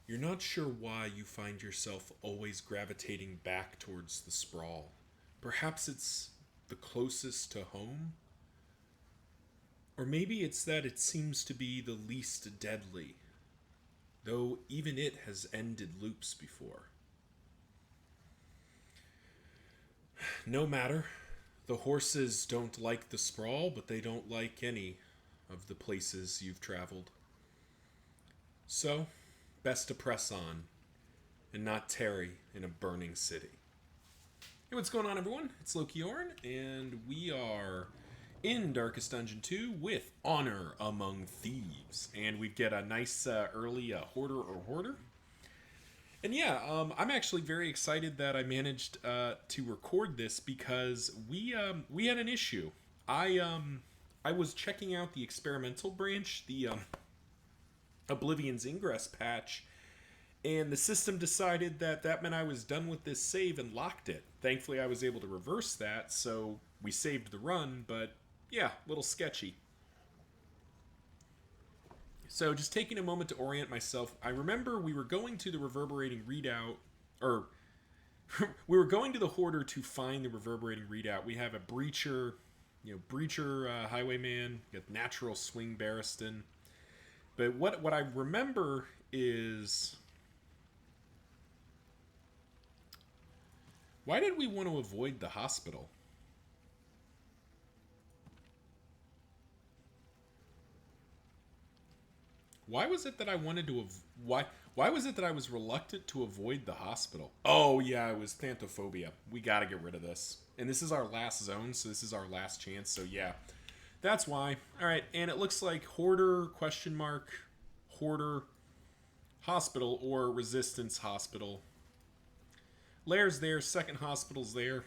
You're not sure why you find yourself always gravitating back towards the Sprawl. Perhaps it's the closest to home? Or maybe it's that it seems to be the least deadly, though even it has ended loops before. No matter. The horses don't like the Sprawl, but they don't like any of the places you've traveled. So, best to press on and not tarry in a burning city. Hey, what's going on, everyone? It's Loki Orn, and we are in Darkest Dungeon 2 with Honor Among Thieves. And we get a nice early Hoarder or Hoarder. And yeah, I'm actually very excited that I managed to record this because we had an issue. I was checking out the experimental branch, the Oblivion's Ingress patch, and the system decided that that meant I was done with this save and locked it. Thankfully, I was able to reverse that, so we saved the run, but yeah, a little sketchy. So, just taking a moment to orient myself, I remember we were going to the reverberating readout, or we were going to the Hoarder to find the reverberating readout. We have a breacher highwayman, we got natural swing Barristan. But what I remember is, why did we want to avoid the hospital? Why was it that I wanted to why was it that I was reluctant to avoid the hospital? Oh yeah, it was Thanthophobia. We got to get rid of this. And this is our last zone, so this is our last chance. So yeah. That's why. All right, and it looks like Hoarder question mark Hoarder Hospital or Resistance Hospital. Lair's there, second hospital's there.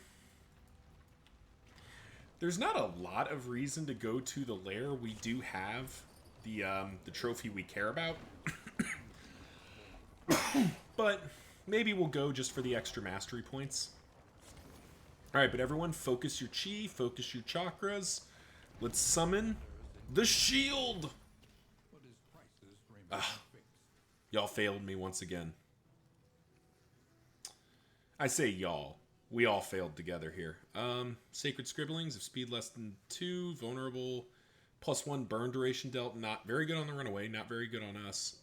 There's not a lot of reason to go to the lair. We do have the trophy we care about. But maybe we'll go just for the extra mastery points. Alright, but everyone focus your chi, focus your chakras. Let's summon the shield! Ah, y'all failed me once again. I say y'all. We all failed together here. Sacred Scribblings of speed less than 2, vulnerable, +1 burn duration dealt, not very good on the runaway, not very good on us.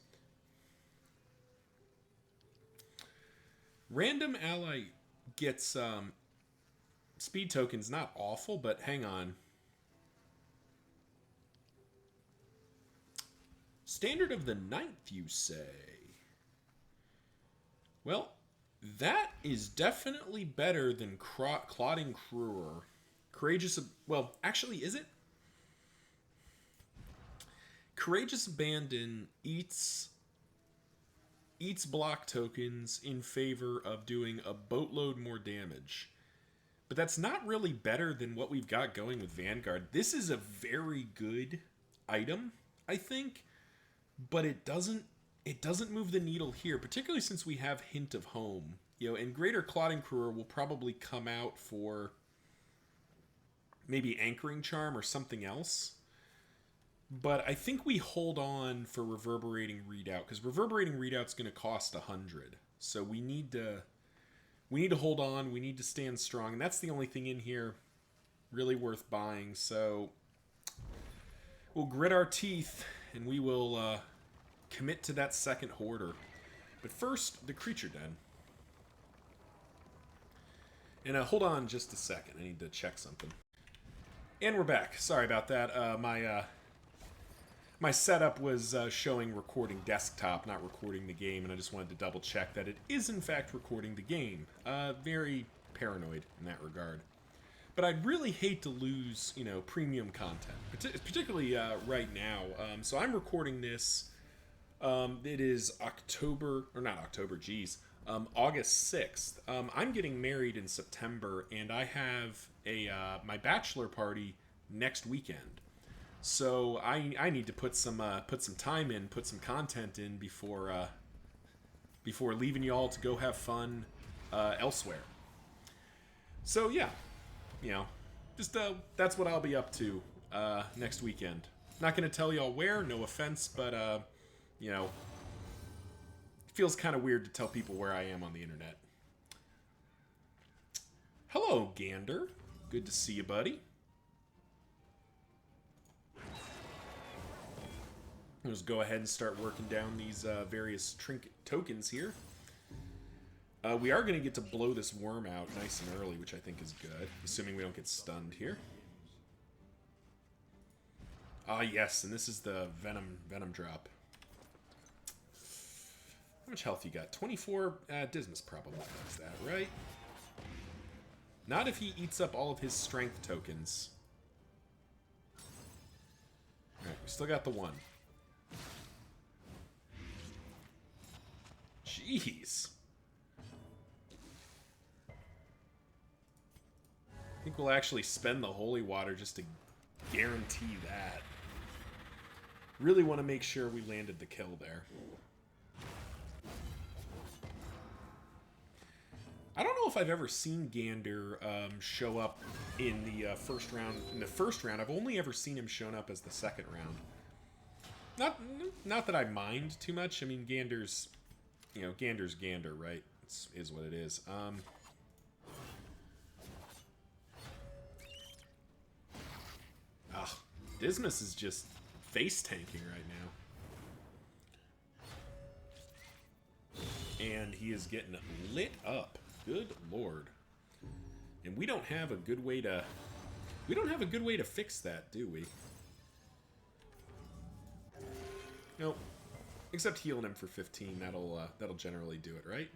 Random ally gets speed tokens, not awful, but hang on. Standard of the Ninth, you say? Well, that is definitely better than Clotting Cruer. Courageous... Well, actually, is it? Courageous Abandon eats block tokens in favor of doing a boatload more damage. But that's not really better than what we've got going with Vanguard. This is a very good item, I think, but it doesn't move the needle here, particularly since we have Hint of Home. You know, and Greater Clotting Cruer will probably come out for maybe Anchoring Charm or something else. But I think we hold on for Reverberating Readout, because Reverberating Readout's going to cost 100. So we need to hold on, we need to stand strong, and that's the only thing in here really worth buying. So we'll grit our teeth, and we will commit to that second Hoarder. But first, the Creature Den. And hold on just a second. I need to check something. And we're back. Sorry about that. My setup was showing recording desktop, not recording the game, and I just wanted to double check that it is in fact recording the game. Very paranoid in that regard. But I'd really hate to lose, premium content, particularly right now. So I'm recording this. It is August 6th. I'm getting married in September, and I have my bachelor party next weekend. So I need to put some time in, put some content in before leaving you all to go have fun elsewhere. So yeah, just that's what I'll be up to next weekend. Not gonna tell y'all where, no offense, but feels kind of weird to tell people where I am on the internet. Hello, Gander. Good to see you, buddy. Let's go ahead and start working down these various trinket tokens here. We are going to get to blow this worm out nice and early, which I think is good, assuming we don't get stunned here. Ah, yes, and this is the venom drop. How much health you got? 24? Dismas probably does that, right? Not if he eats up all of his strength tokens. Alright, we still got the one. Jeez. I think we'll actually spend the holy water just to guarantee that. Really want to make sure we landed the kill there. I don't know if I've ever seen Gander show up in the first round. In the first round, I've only ever seen him shown up as the second round. Not that I mind too much. I mean, Gander's, you know, Gander's Gander, right? Is what it is. Dismas is just face tanking right now. And he is getting lit up. Good lord. And we don't have a good way to... We don't have a good way to fix that, do we? Nope. Except healing him for 15. That'll generally do it, right?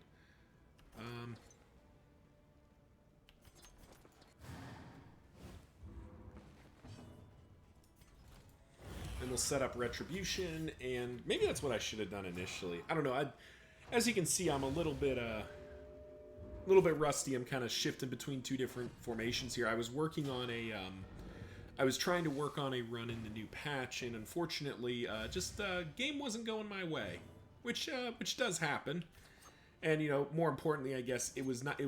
And we'll set up Retribution, and maybe that's what I should have done initially. I don't know. As you can see, I'm a little bit rusty. I'm kind of shifting between two different formations here. I was working on a, I was trying to work on a run in the new patch, and unfortunately, game wasn't going my way, which does happen. And you know, more importantly, I guess it was not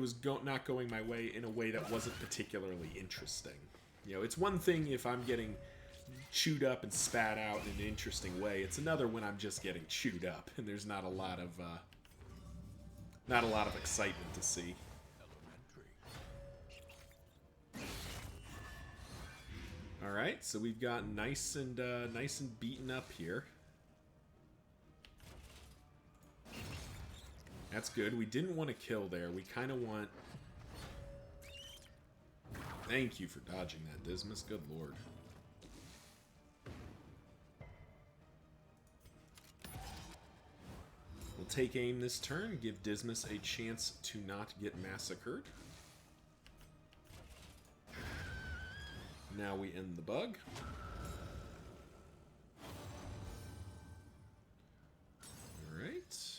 going my way in a way that wasn't particularly interesting. You know, it's one thing if I'm getting chewed up and spat out in an interesting way. It's another when I'm just getting chewed up and there's not a lot of excitement to see. All right, so we've got nice and beaten up here. That's good. We didn't want to kill there. We kind of want... Thank you for dodging that, Dismas. Good lord. We'll take aim this turn, give Dismas a chance to not get massacred. Now we end the bug. Alright.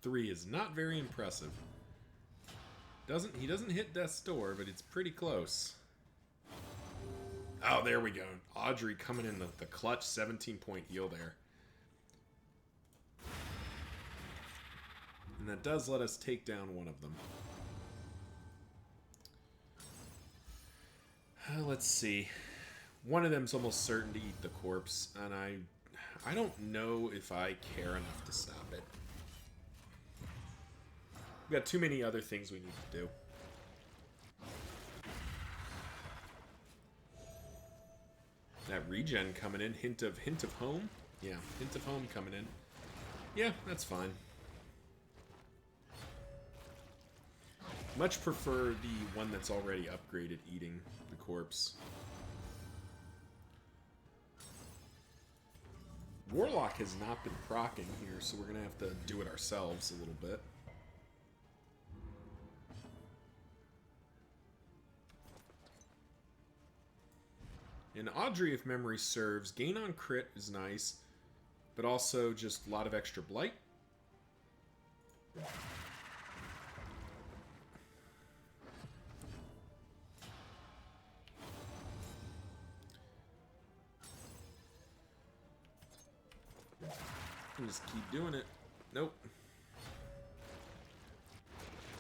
Three is not very impressive. He doesn't hit death's door, but it's pretty close. Oh, there we go. Audrey coming in the clutch 17-point heal there. And that does let us take down one of them. Let's see. One of them's almost certain to eat the corpse, and I don't know if I care enough to stop it. We've got too many other things we need to do. That regen coming in. Hint of home? Yeah, hint of home coming in. Yeah, that's fine. Much prefer the one that's already upgraded eating the corpse. Warlock has not been proccing here, so we're going to have to do it ourselves a little bit. And Audrey, if memory serves, gain on crit is nice, but also just a lot of extra blight. And just keep doing it. Nope.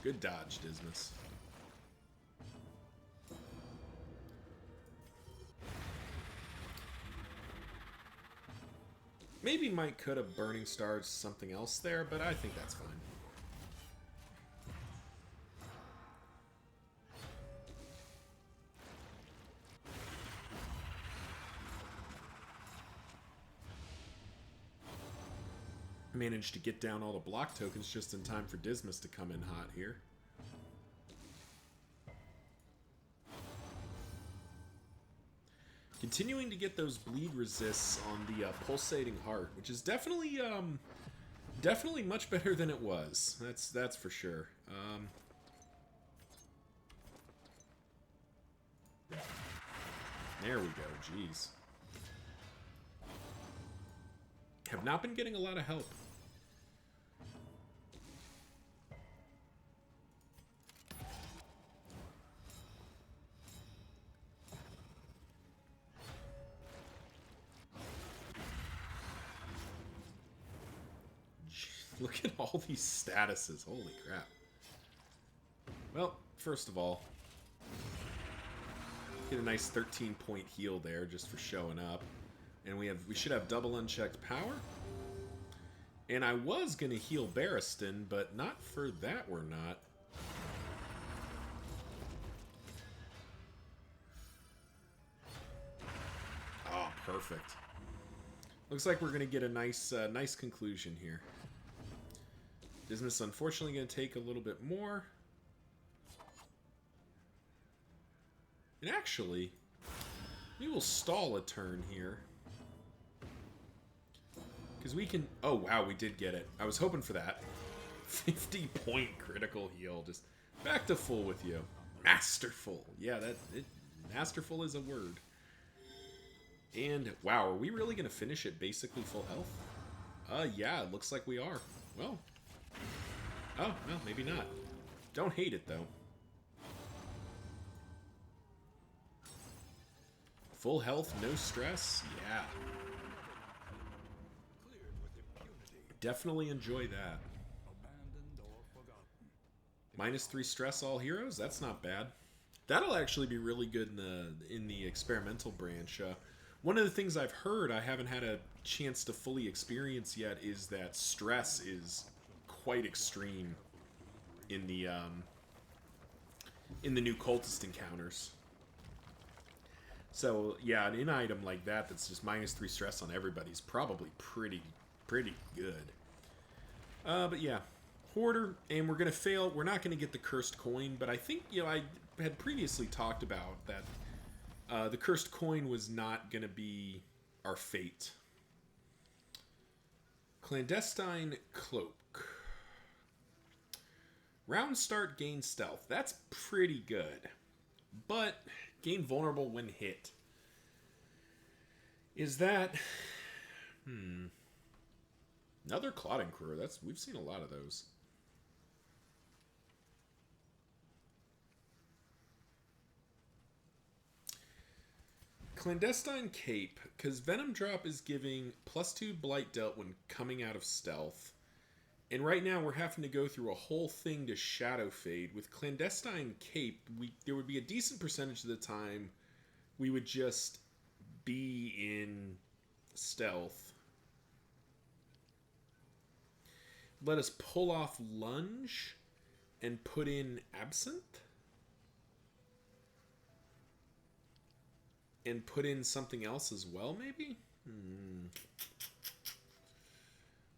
Good dodge, Dismas. Maybe Mike could have Burning Stars something else there, but I think that's fine. Managed to get down all the block tokens just in time for Dismas to come in hot here. Continuing to get those bleed resists on the pulsating heart, which is definitely definitely much better than it was. That's for sure. There we go. Jeez. Have not been getting a lot of help. Look at all these statuses. Holy crap. Well, first of all, get a nice 13-point heal there just for showing up. And we should have double unchecked power. And I was going to heal Barristan, but not for that we're not. Oh, perfect. Looks like we're going to get a nice nice conclusion here. Dismas unfortunately going to take a little bit more. And actually, we will stall a turn here. Because we can... Oh, wow, we did get it. I was hoping for that. 50-point critical heal. Just back to full with you. Masterful. Yeah, masterful is a word. And, wow, are we really going to finish at basically full health? Yeah, it looks like we are. Well. Oh, well, maybe not. Don't hate it, though. Full health, no stress. Yeah. Definitely enjoy that. -3 stress all heroes? That's not bad. That'll actually be really good in the experimental branch. One of the things I've heard I haven't had a chance to fully experience yet is that stress is quite extreme in the new cultist encounters. So yeah, an in-item like that that's just -3 stress on everybody's probably pretty good. But yeah, Hoarder, and we're gonna fail. We're not gonna get the cursed coin, but I think, you know, I had previously talked about that the cursed coin was not gonna be our fate. Clandestine Cloak. Round start, gain stealth. That's pretty good, but gain vulnerable when hit. Is that... Another Clotting Crew. We've seen a lot of those. Clandestine Cape, because Venom Drop is giving +2 Blight dealt when coming out of stealth. And right now we're having to go through a whole thing to Shadow Fade. With Clandestine Cape, there would be a decent percentage of the time we would just be in stealth. Let us pull off Lunge and put in Absinthe. And put in something else as well, maybe?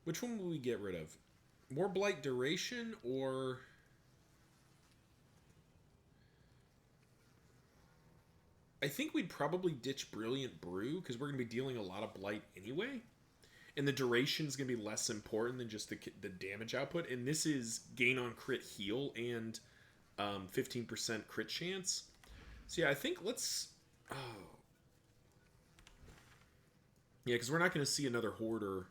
Which one will we get rid of? More Blight duration, or... I think we'd probably ditch Brilliant Brew, because we're going to be dealing a lot of Blight anyway. And the duration is going to be less important than just the damage output. And this is gain on crit heal and 15% crit chance. So yeah, I think let's... Oh. Yeah, because we're not going to see another Hoarder.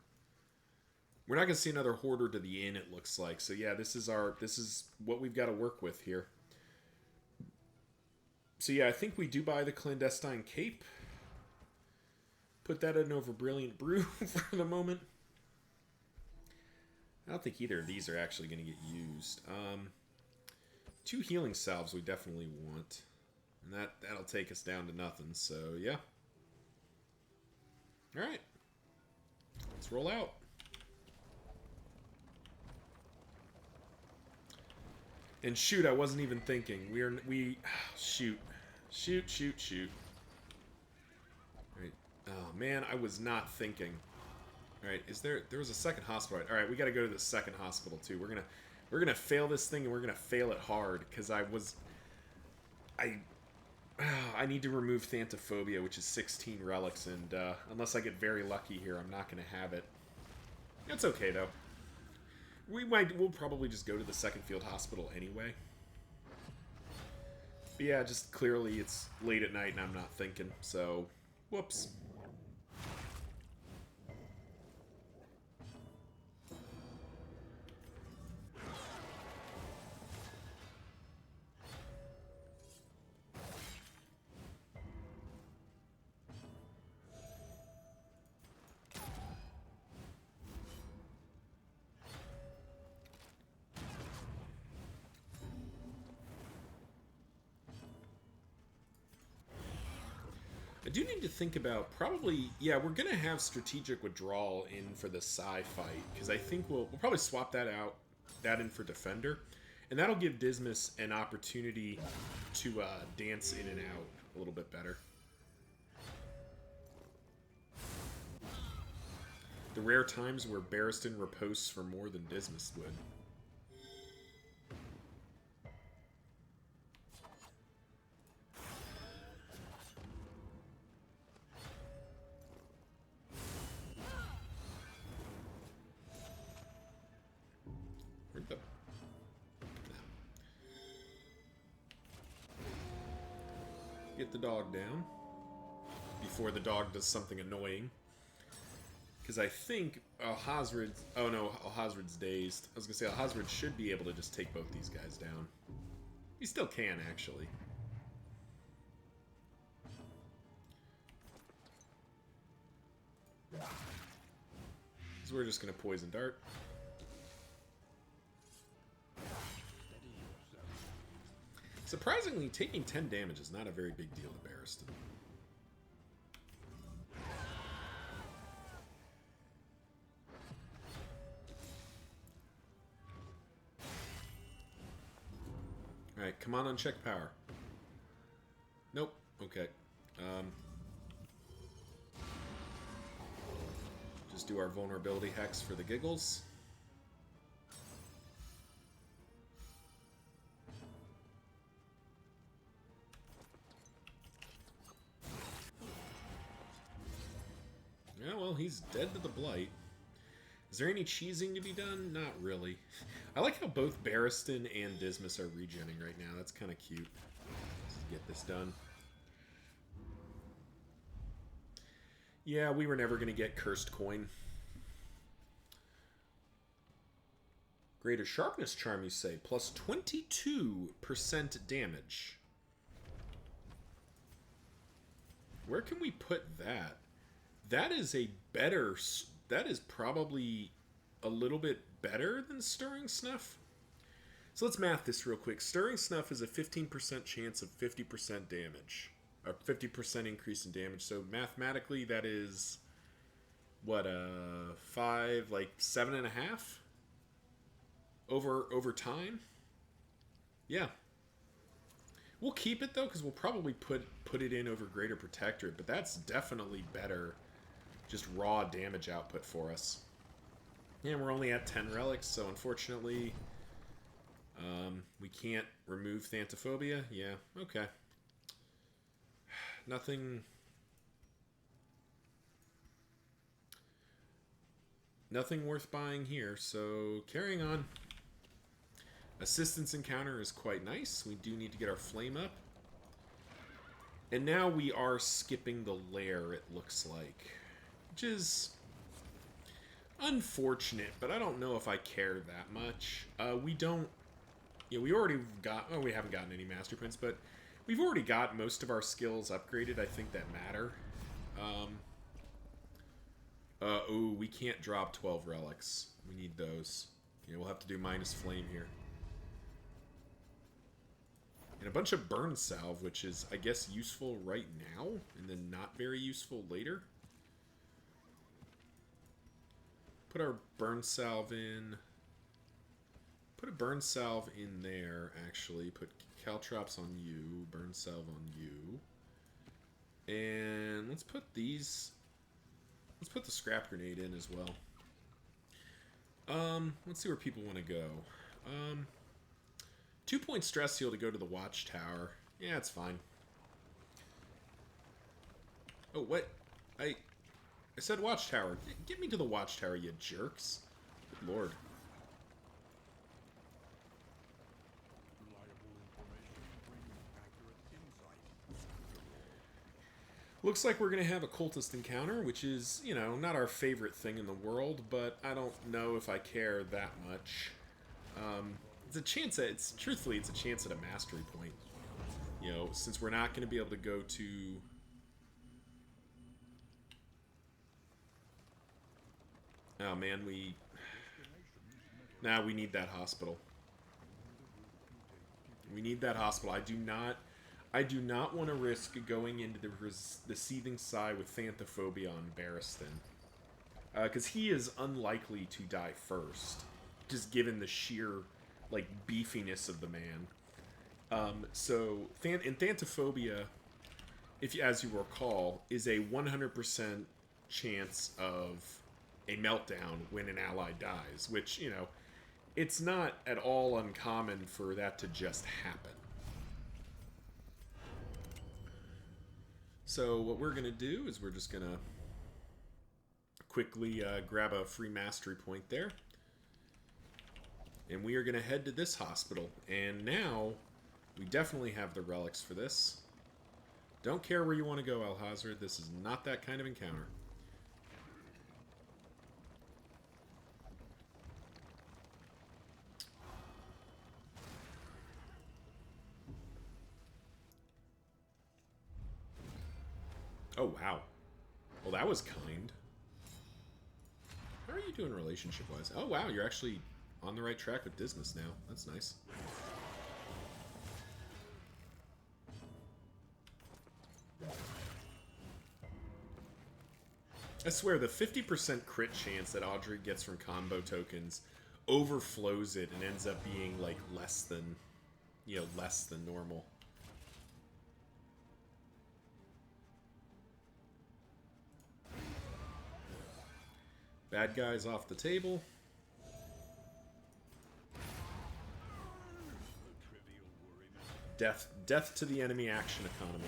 We're not going to see another Hoarder to the inn, it looks like. So yeah, this is what we've got to work with here. So yeah, I think we do buy the Clandestine Cape. Put that in over Brilliant Brew for the moment. I don't think either of these are actually going to get used. 2 healing salves we definitely want. And that'll take us down to nothing, so yeah. Alright. Let's roll out. And shoot, I wasn't even thinking. Shoot. Shoot. Alright. Oh man, I was not thinking. Alright, there was a second hospital. Alright, we gotta go to the second hospital too. We're gonna fail this thing, and we're gonna fail it hard, because I need to remove Thanatophobia, which is 16 relics, and unless I get very lucky here, I'm not gonna have it. It's okay though. We'll probably just go to the second field hospital anyway. But yeah, just clearly it's late at night and I'm not thinking, so whoops. I do need to think about probably, yeah, we're going to have strategic withdrawal in for the Psi fight, because I think we'll probably swap that in for Defender, and that'll give Dismas an opportunity to dance in and out a little bit better. The rare times where Barristan riposts for more than Dismas would. Get the dog down before the dog does something annoying. Because I think Alhazred's... Oh no, Alhazred's dazed. I was going to say Alhazred should be able to just take both these guys down. He still can, actually. So we're just going to Poison Dart. Surprisingly, taking 10 damage is not a very big deal to Barristan. Alright, come on, uncheck power. Nope. Okay. Just do our vulnerability hex for the giggles. Yeah, well, he's dead to the Blight. Is there any cheesing to be done? Not really. I like how both Barristan and Dismas are regenning right now. That's kind of cute. Let's get this done. Yeah, we were never going to get Cursed Coin. Greater Sharpness Charm, you say. Plus 22% damage. Where can we put that? That is a better... That is probably a little bit better than Stirring Snuff. So let's math this real quick. Stirring Snuff is a 15% chance of 50% damage. A 50% increase in damage. So mathematically that is... What, 5, like 7.5? Over time? Yeah. We'll keep it though, because we'll probably put it in over Greater Protectorate, but that's definitely better. Just raw damage output for us. Yeah, we're only at 10 relics, so unfortunately we can't remove Thanatophobia. Yeah, okay. Nothing worth buying here, so carrying on. Assistance encounter is quite nice. We do need to get our flame up. And now we are skipping the lair, it looks like. Which is unfortunate, but I don't know if I care that much. We don't... Yeah, we already got... Oh, we haven't gotten any Master Prints, but we've already got most of our skills upgraded, I think, that matter. Oh, we can't drop 12 relics. We need those. Yeah, we'll have to do minus flame here. And a bunch of burn salve, which is, I guess, useful right now, and then not very useful later. Put our burn salve in. Put a burn salve in there, actually. Put caltrops on you, burn salve on you. And let's put these... Let's put the scrap grenade in as well. Let's see where people want to go. 2-point stress heal to go to the watchtower. Yeah, it's fine. Oh, what? I said watchtower. Get me to the watchtower, you jerks. Good lord. Looks like we're going to have a cultist encounter, which is, you know, not our favorite thing in the world, but I don't know if I care that much. It's a chance at, truthfully, it's a chance at a mastery point. You know, since we're not going to be able to go to... Oh, man, we need that hospital. We need that hospital. I do not want to risk going into the Seething Sigh with Thantophobia on Barristan. Because he is unlikely to die first, just given the sheer, like, beefiness of the man. So, Thantophobia, as you recall, is a 100% chance of a meltdown when an ally dies, which, you know, it's not at all uncommon for that to just happen. So what we're going to do is we're just going to quickly grab a free mastery point there. And we are going to head to this hospital. And now we definitely have the relics for this. Don't care where you want to go, Alhazred. This is not that kind of encounter. Oh, wow. Well, that was kind. How are you doing relationship-wise? Oh, wow, you're actually on the right track with Dismas now. That's nice. I swear, the 50% crit chance that Audrey gets from combo tokens overflows it and ends up being, like, less than normal. Bad guys off the table. Death to the enemy action economy.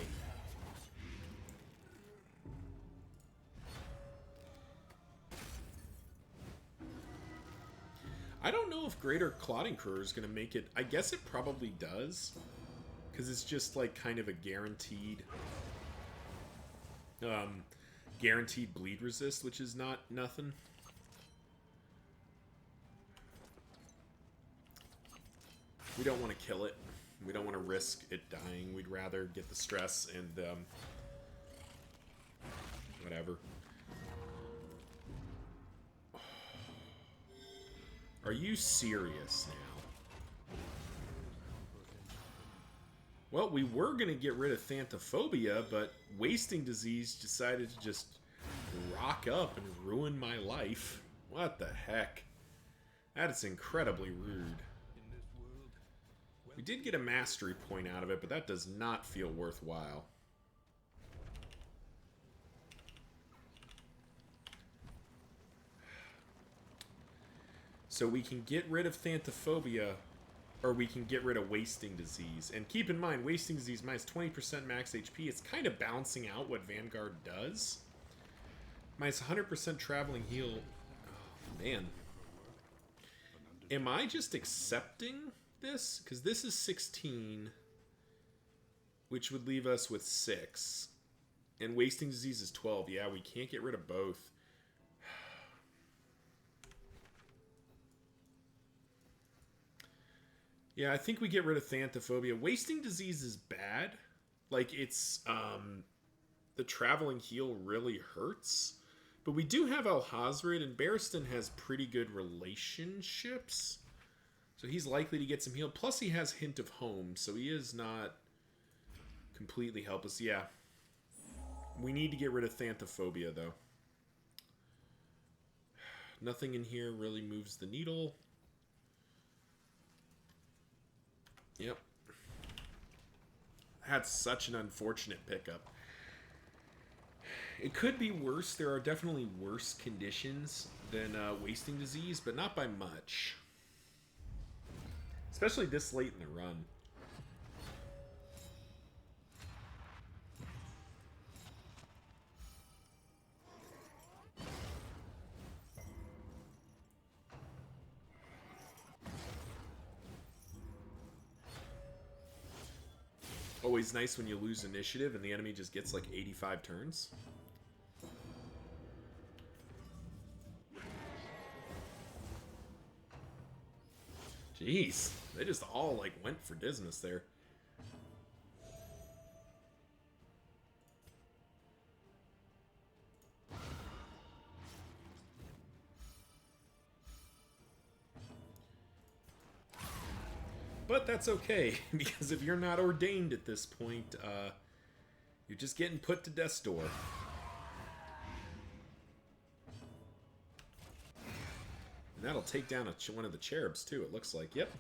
I don't know if Greater Clotting Crew is going to make it. I guess it probably does. Because it's just like kind of a guaranteed bleed resist, which is not nothing. We don't want to kill it. We don't want to risk it dying. We'd rather get the stress and whatever. Are you serious now? Well, we were going to get rid of Thantophobia, but Wasting Disease decided to just rock up and ruin my life. What the heck? That is incredibly rude. We did get a mastery point out of it, but that does not feel worthwhile. So we can get rid of Thantophobia, or we can get rid of Wasting Disease. And keep in mind, Wasting Disease minus 20% max HP, it's kind of balancing out what Vanguard does. Minus 100% traveling heal. Oh, man. Am I just accepting this? Because this is 16, which would leave us with 6. And Wasting Disease is 12. Yeah, we can't get rid of both. Yeah, I think we get rid of Thantophobia. Wasting Disease is bad. Like, it's, the traveling heal really hurts. But we do have Alhazred, and Barristan has pretty good relationships. So he's likely to get some heal. Plus he has Hint of Home, so he is not completely helpless. Yeah. We need to get rid of Thanthophobia, though. Nothing in here really moves the needle. Yep. That's such an unfortunate pickup. It could be worse. There are definitely worse conditions than Wasting Disease, but not by much. Especially this late in the run. Always nice when you lose initiative and the enemy just gets like 85 turns. Jeez, they just all like went for Dismas there. But that's okay, because if you're not ordained at this point, you're just getting put to death's door. And that'll take down one of the cherubs, too, it looks like. Yep.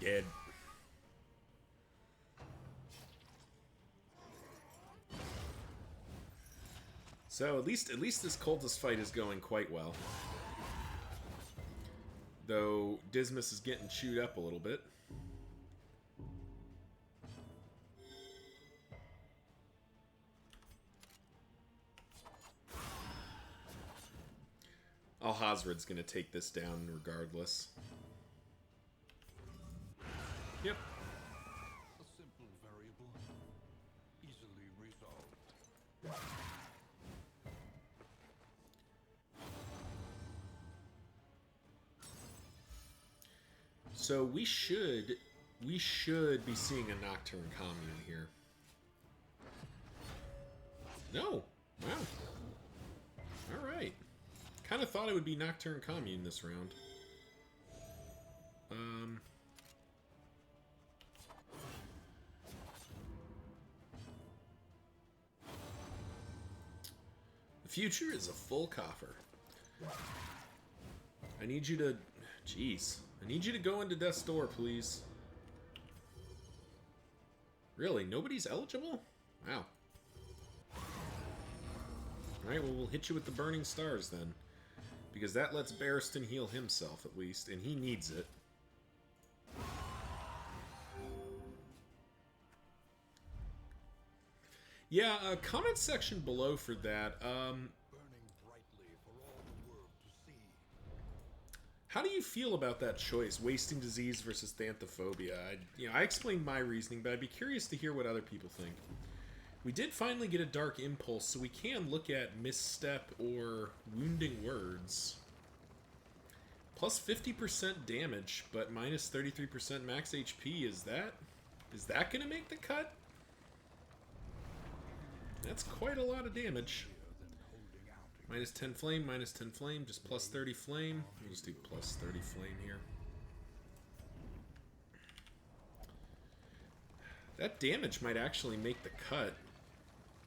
Dead. So, at least this cultist fight is going quite well. Though Dismas is getting chewed up a little bit. Alhazred's going to take this down regardless. Yep. A simple variable, easily resolved. So we should be seeing a Nocturne Commune here. No. Wow. Alright. Kind of thought it would be Nocturne Commune this round. The future is a full coffer. I need you to... Jeez. I need you to go into Death's Door, please. Really? Nobody's eligible? Wow. Alright, well, we'll hit you with the Burning Stars, then. Because that lets Barristan heal himself, at least, and he needs it. Yeah, comment section below for that. How do you feel about that choice, Wasting Disease versus Thanthophobia? I explained my reasoning, but I'd be curious to hear what other people think. We did finally get a Dark Impulse, so we can look at Misstep or Wounding Words. Plus 50% damage, but minus 33% max HP. Is that going to make the cut? That's quite a lot of damage. Minus 10 flame, minus 10 flame, just plus 30 flame. We'll just do plus 30 flame here. That damage might actually make the cut.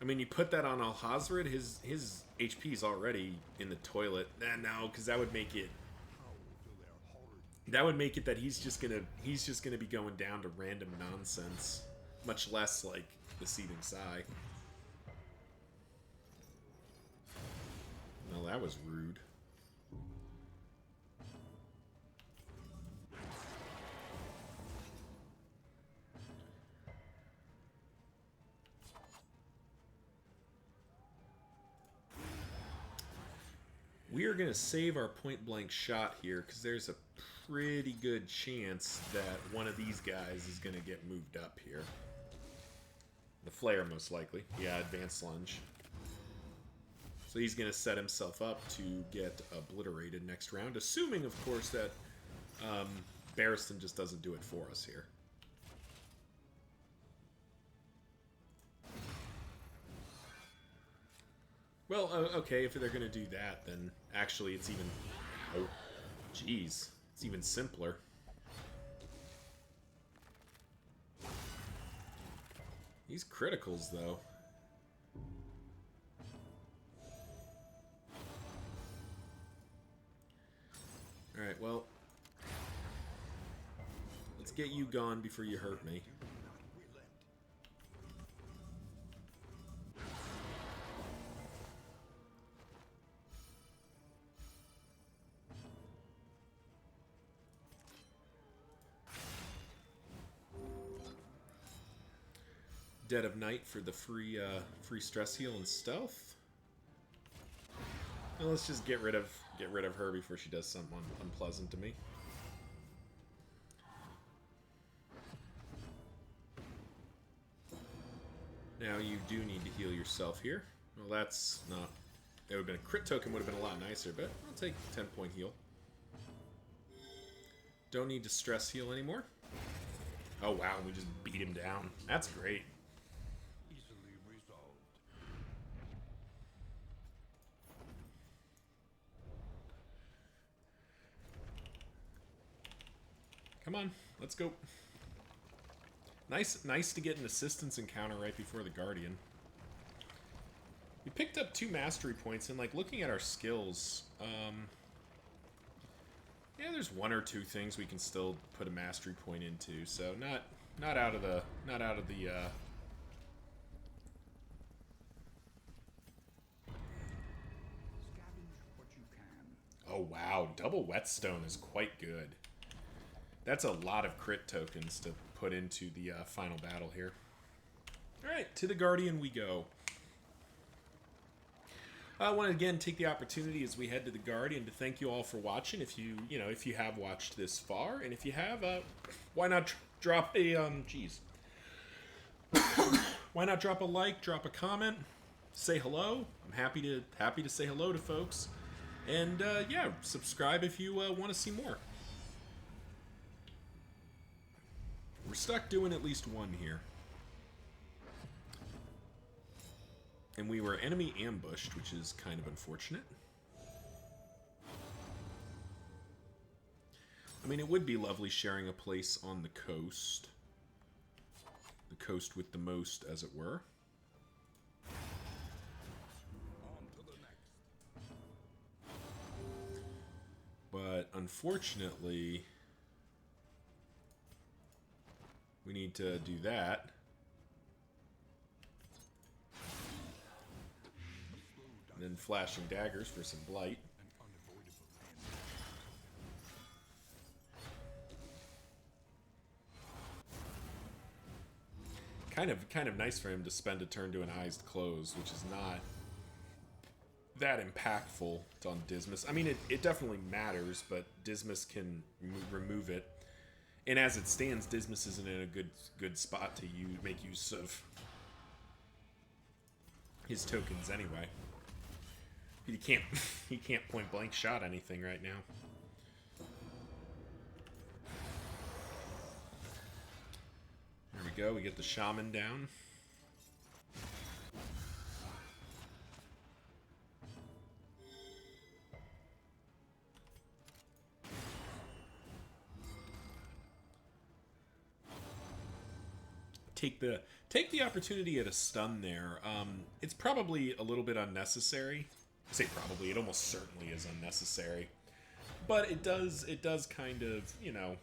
I mean, you put that on Alhazred, his HP is already in the toilet. No, because that would make it... That would make it that he's just gonna be going down to random nonsense. Much less, like, the Seething Sigh. Well, that was rude. We are going to save our point-blank shot here, because there's a pretty good chance that one of these guys is going to get moved up here. The Flare, most likely. Yeah, Advanced Lunge. So he's going to set himself up to get obliterated next round, assuming, of course, that Barristan just doesn't do it for us here. Well, okay, if they're gonna do that, then actually it's even... Oh, jeez. It's even simpler. These criticals, though. Alright, well... Let's get you gone before you hurt me. Dead of Night for the free stress heal and stealth. Well, let's just get rid of her before she does something unpleasant to me. Now you do need to heal yourself here. Well, that's not... It would have been a crit token, would have been a lot nicer, but I'll take 10-point heal. Don't need to stress heal anymore. Oh wow, we just beat him down. That's great. Easily resolved. Come on, let's go. Nice to get an assistance encounter right before the Guardian. We picked up 2 mastery points, and like looking at our skills, yeah, there's 1 or 2 things we can still put a mastery point into. So not out of the Scavenge what you can. Oh wow, double whetstone is quite good. That's a lot of crit tokens to put into the final battle here. Alright, to the Guardian we go. I want to again take the opportunity as we head to the Guardian to thank you all for watching. If you have watched this far, and if you have, why not drop a why not drop a like, drop a comment, say hello. I'm happy to say hello to folks, and yeah, subscribe if you want to see more. We're stuck doing at least 1 here. And we were enemy ambushed, which is kind of unfortunate. I mean, it would be lovely sharing a place on the coast. The coast with the most, as it were. On to the next. But unfortunately, we need to do that. And then flashing daggers for some blight. An unavoidable end. Kind of nice for him to spend a turn doing eyes closed, which is not that impactful on Dismas. I mean, it definitely matters, but Dismas can remove it. And as it stands, Dismas isn't in a good spot to make use of his tokens anyway. He can't point blank shot anything right now. There we go. We get the shaman down. Take the opportunity at a stun there. It's probably a little bit unnecessary. I say probably, it almost certainly is unnecessary. But it does kind of, you know,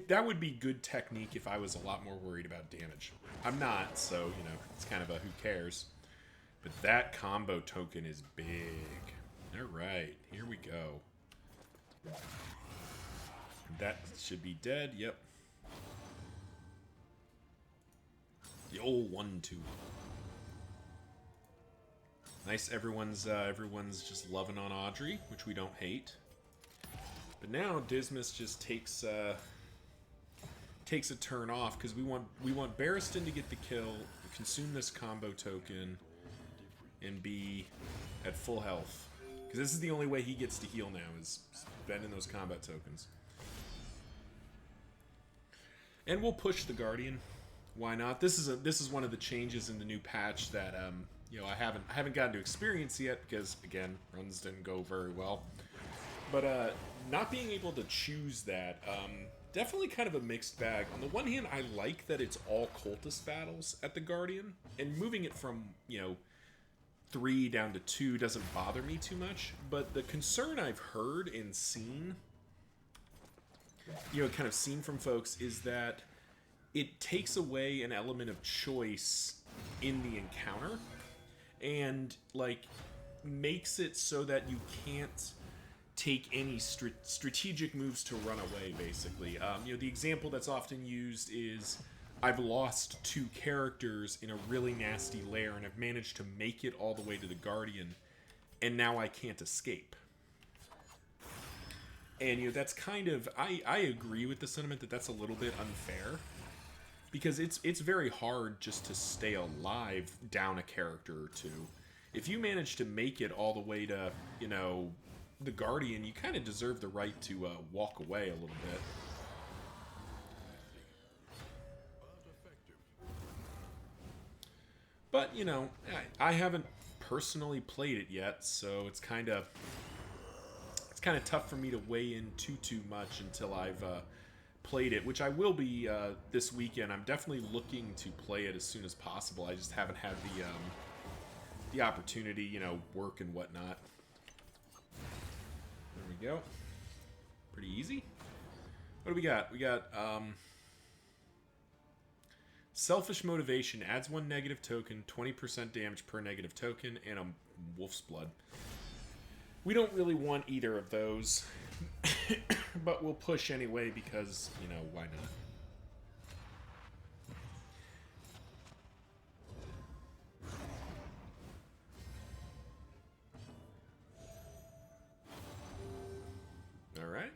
that would be good technique if I was a lot more worried about damage. I'm not, so, you know, it's kind of a who cares. But that combo token is big. Alright, here we go. That should be dead, yep. The old 1-2. Nice, everyone's just loving on Audrey, which we don't hate. But now Dismas just takes a turn off because we want Barristan to get the kill, consume this combo token, and be at full health. Because this is the only way he gets to heal now, is spending those combat tokens. And we'll push the Guardian. Why not? This is one of the changes in the new patch that you know, I haven't gotten to experience yet because again, runs didn't go very well. But not being able to choose that, definitely kind of a mixed bag. On the one hand, I like that it's all cultist battles at the Guardian, and moving it from, you know, 3 down to 2 doesn't bother me too much. But the concern I've heard and seen, you know, kind of seen from folks, is that it takes away an element of choice in the encounter, and, like, makes it so that you can't take any strategic moves to run away, basically. You know, the example that's often used is, I've lost 2 characters in a really nasty lair, and I've managed to make it all the way to the Guardian, and now I can't escape. And, you know, that's kind of... I agree with the sentiment that that's a little bit unfair, because it's very hard just to stay alive down a character or 2. If you manage to make it all the way to, you know, the Guardian, you kind of deserve the right to walk away a little bit. But, you know, I haven't personally played it yet, so it's kind of tough for me to weigh in too much until I've played it, which I will be this weekend. I'm definitely looking to play it as soon as possible. I just haven't had the opportunity, you know, work and whatnot. There we go. Pretty easy. What do we got? We got Selfish Motivation. Adds 1 negative token, 20% damage per negative token, and a Wolf's Blood. We don't really want either of those, but we'll push anyway because, you know, why not? Alright.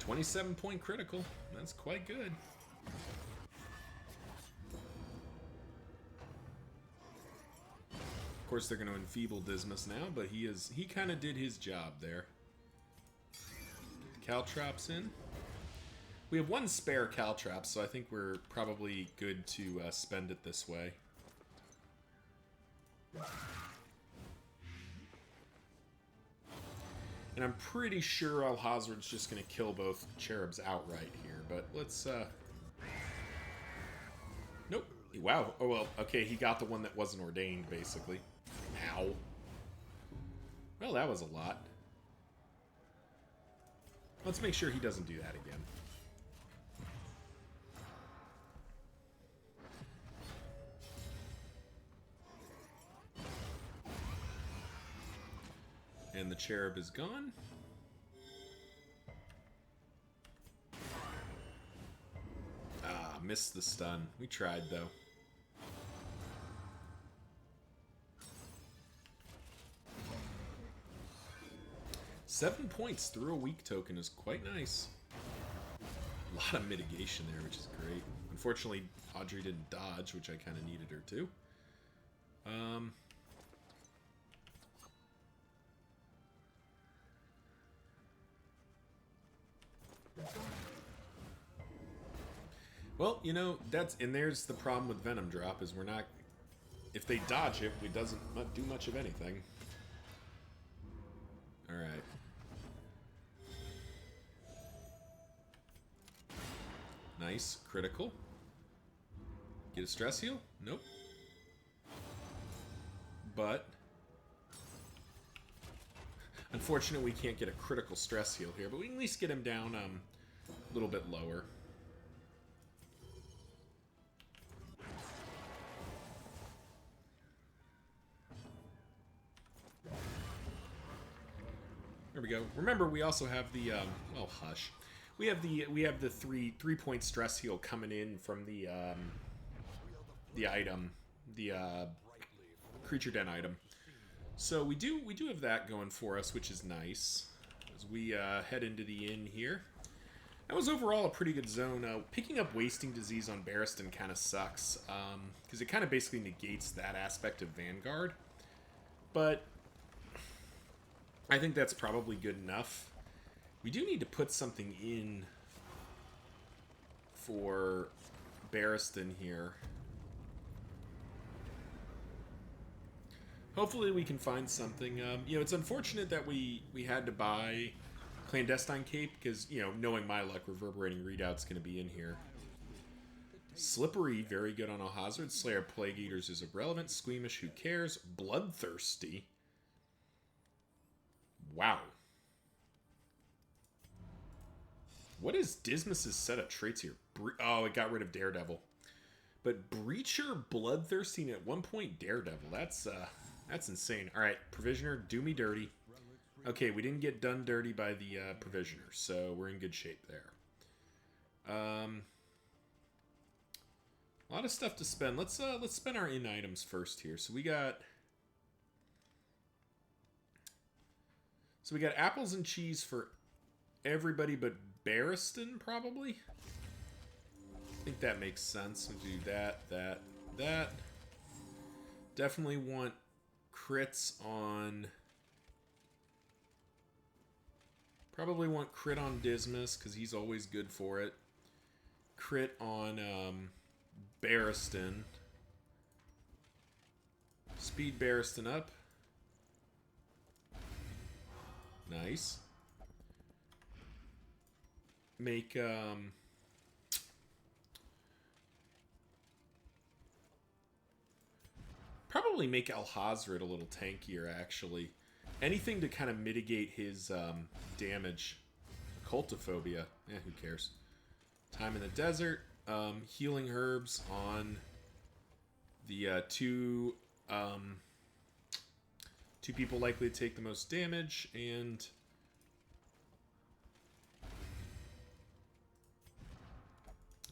27-point critical. That's quite good. Of course, they're going to enfeeble Dismas now, but he kind of did his job there. Caltrops in. We have 1 spare Caltrop, so I think we're probably good to spend it this way. And I'm pretty sure Alhazred's just going to kill both Cherubs outright here, but let's... Nope. Wow. Oh, well, okay, he got the one that wasn't ordained, basically. Ow. Well, that was a lot. Let's make sure he doesn't do that again. And the Cherub is gone. Ah, missed the stun. We tried, though. Seven points through a weak token is quite nice. A lot of mitigation there, which is great. Unfortunately, Audrey didn't dodge, which I kind of needed her to. Well, you know, and there's the problem with Venom Drop, is we're not... If they dodge it, it doesn't do much of anything. Alright. Nice. Critical. Get a stress heal? Nope. But... Unfortunately, we can't get a critical stress heal here, but we can at least get him down a little bit lower. There we go. Remember, we also have the well, hush. We have the three-point stress heal coming in from the item, the creature den item. So we do have that going for us, which is nice as we head into the inn here. That was overall a pretty good zone. Picking up Wasting Disease on Barristan kind of sucks because it kind of basically negates that aspect of Vanguard, but I think that's probably good enough. We do need to put something in for Barristan here. Hopefully we can find something. You know, it's unfortunate that we had to buy Clandestine Cape because, you know, knowing my luck, Reverberating Readout's going to be in here. Slippery, very good on all hazards. Slayer of Plague Eaters is irrelevant. Squeamish, who cares? Bloodthirsty. Wow. What is Dismas's set of traits here? Oh, it got rid of Daredevil. But Breacher, Bloodthirsty, and at one point Daredevil. That's insane. All right, Provisioner, do me dirty. Okay, we didn't get done dirty by the Provisioner, so we're in good shape there. A lot of stuff to spend. Let's spend our in items first here. So we got apples and cheese for everybody but Barristan, probably. I think that makes sense. We'll do that. Definitely want crits on. Probably want crit on Dismas because he's always good for it. Crit on Barristan. Speed Barristan up. Nice. Make probably make Alhazred a little tankier, actually. Anything to kind of mitigate his damage. Cultophobia. Eh, who cares? Time in the Desert. Healing herbs on the two people likely to take the most damage, and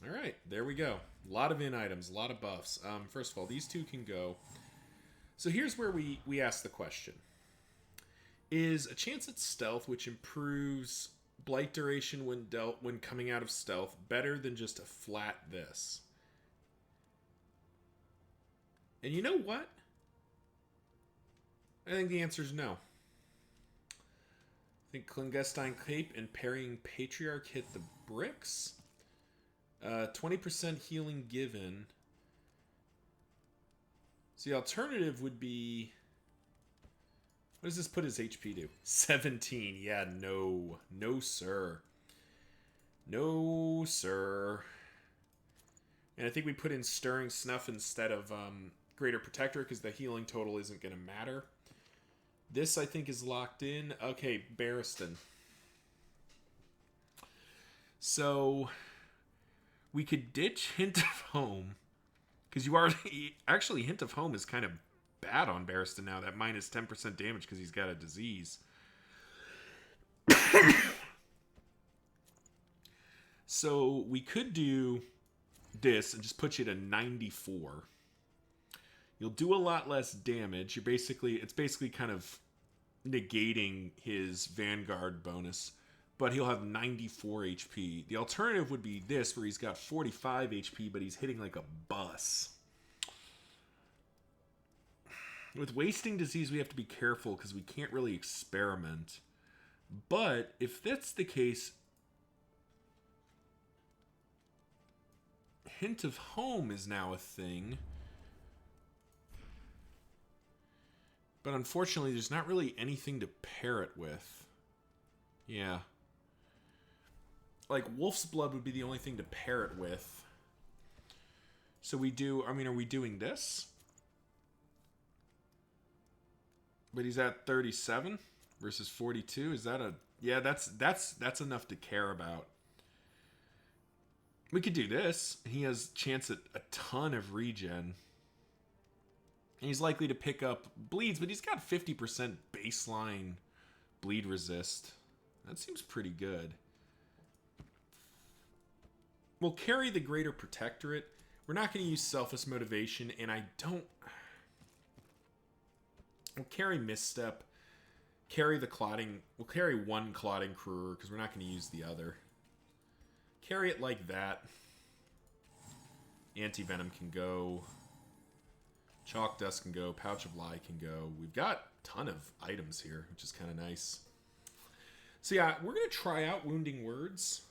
alright, there we go. A lot of in items, a lot of buffs. First of all, these two can go. So here's where we ask the question. Is a chance at stealth, which improves blight duration when coming out of stealth, better than just a flat this? And you know what? I think the answer is no. I think Clandestine Cape and Parrying Patriarch hit the bricks. 20% healing given. So the alternative would be... What does this put his HP to? 17. Yeah, no. No, sir. No, sir. And I think we put in Stirring Snuff instead of Greater Protector because the healing total isn't going to matter. This, I think, is locked in. Okay, Barristan. So, we could ditch Hint of Home. Because you already... Actually, Hint of Home is kind of bad on Barristan now. That minus 10% damage because he's got a disease. So, we could do this and just put you to 94. You'll do a lot less damage. It's basically kind of negating his Vanguard bonus, but he'll have 94 HP. The alternative would be this, where he's got 45 HP, but he's hitting like a bus. With Wasting Disease, we have to be careful because we can't really experiment. But if that's the case, Hint of Home is now a thing. But unfortunately, there's not really anything to pair it with. Yeah. Like, Wolf's Blood would be the only thing to pair it with. So we do... I mean, are we doing this? But he's at 37 versus 42. Is that a... Yeah, that's enough to care about. We could do this. He has chance at a ton of regen. He's likely to pick up bleeds, but he's got 50% baseline bleed resist. That seems pretty good. We'll carry the Greater Protectorate. We're not going to use Selfish Motivation, and I don't... We'll carry Misstep. Carry the Clotting... We'll carry one Clotting Cruer, because we're not going to use the other. Carry it like that. Anti-Venom can go... Chalk Dust can go. Pouch of Lie can go. We've got a ton of items here, which is kind of nice. So yeah, we're going to try out Wounding Words.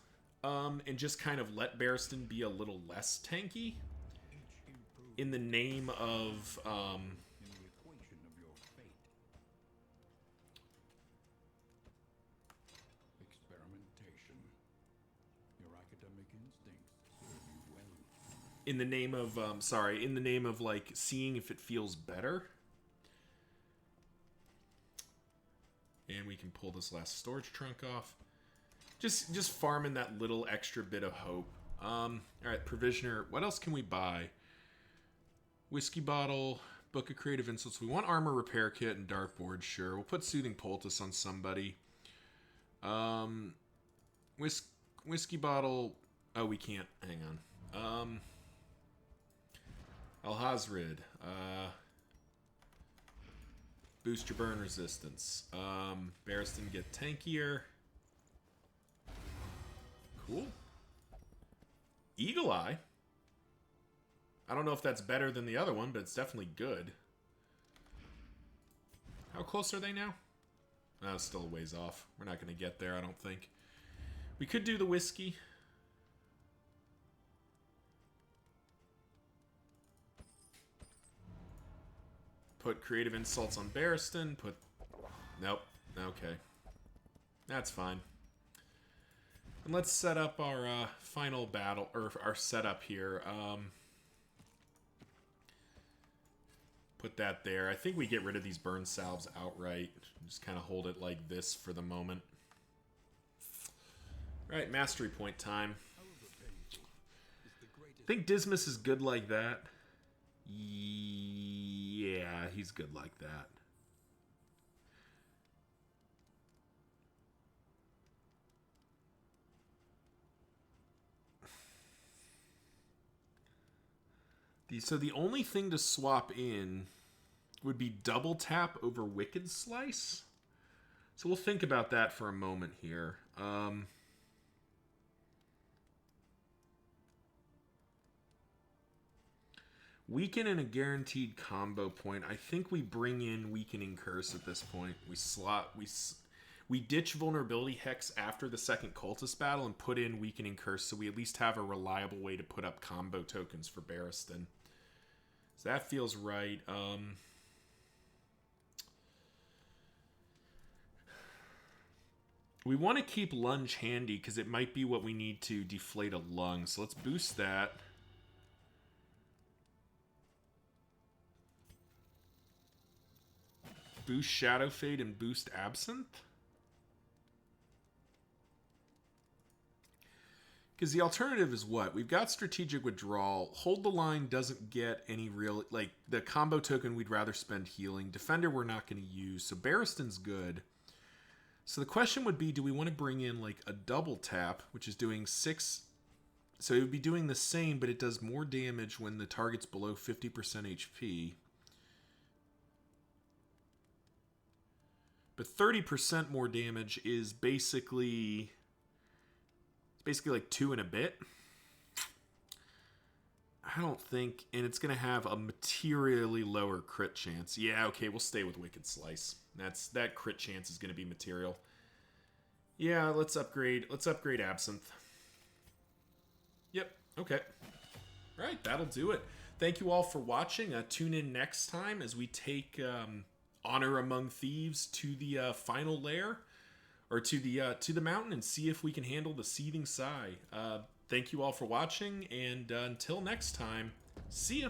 and just kind of let Barristan be a little less tanky in the name of In the equation of your fate. Experimentation. Your academic instincts serve you well. in the name of like seeing if it feels better. And we can pull this last storage trunk off. Just farming that little extra bit of hope. All right, provisioner. What else can we buy? Whiskey bottle, book of creative insults. We want armor repair kit and dartboard. Sure, we'll put soothing poultice on somebody. Whiskey bottle. Oh, we can't. Hang on. Alhazrid. Boost your burn resistance. Barristan get tankier. Cool. Eagle Eye. I don't know if that's better than the other one, but it's definitely good. How close are they now? Oh, it's still a ways off. We're not going to get there, I don't think. We could do the whiskey. Put creative insults on Barristan. Put... Nope. Okay. That's fine. And let's set up our final battle, or our setup here. Put that there. I think we get rid of these burn salves outright. Just kind of hold it like this for the moment. Alright, mastery point time. I think Dismas is good like that. Yeah, he's good like that. So the only thing to swap in would be double tap over Wicked Slice. So we'll think about that for a moment here. Weaken and a guaranteed combo point. I think we bring in Weakening Curse at this point. We ditch Vulnerability Hex after the second Cultist battle and put in Weakening Curse, so we at least have a reliable way to put up combo tokens for Barristan. So that feels right. We want to keep Lunge handy because it might be what we need to deflate a lung. So let's boost that. Boost Shadow Fade and boost Absinthe. Because the alternative is what? We've got Strategic Withdrawal. Hold the Line doesn't get any real... Like, the combo token we'd rather spend healing. Defender we're not going to use. So Barristan's good. So the question would be, do we want to bring in, like, a double tap, which is doing 6... So it would be doing the same, but it does more damage when the target's below 50% HP. But 30% more damage is basically... Basically like 2 and a bit. I don't think... And it's going to have a materially lower crit chance. Yeah, okay, we'll stay with Wicked Slice. That crit chance is going to be material. Yeah, let's upgrade Absinthe. Yep, okay. Alright, that'll do it. Thank you all for watching. Tune in next time as we take Honor Among Thieves to the final lair. Or to the mountain and see if we can handle the Seething Sigh. Thank you all for watching, and until next time, see ya!